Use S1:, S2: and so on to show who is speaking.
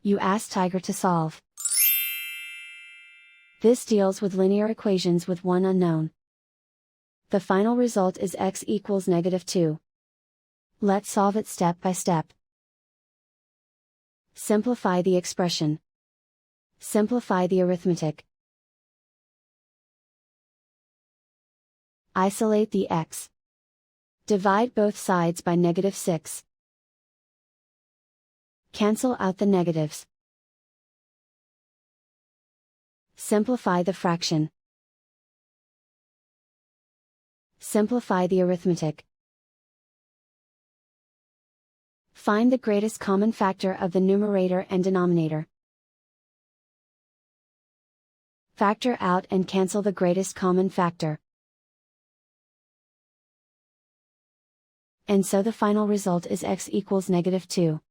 S1: You ask Tiger to solve. This deals with linear equations with one unknown. The final result is x equals -2. Let's solve it step by step. Simplify the expression. Simplify the arithmetic. Isolate the x. Divide both sides by -6. Cancel out the negatives. Simplify the fraction. Simplify the arithmetic. Find the greatest common factor of the numerator and denominator. Factor out and cancel the greatest common factor. And so the final result is x equals -2.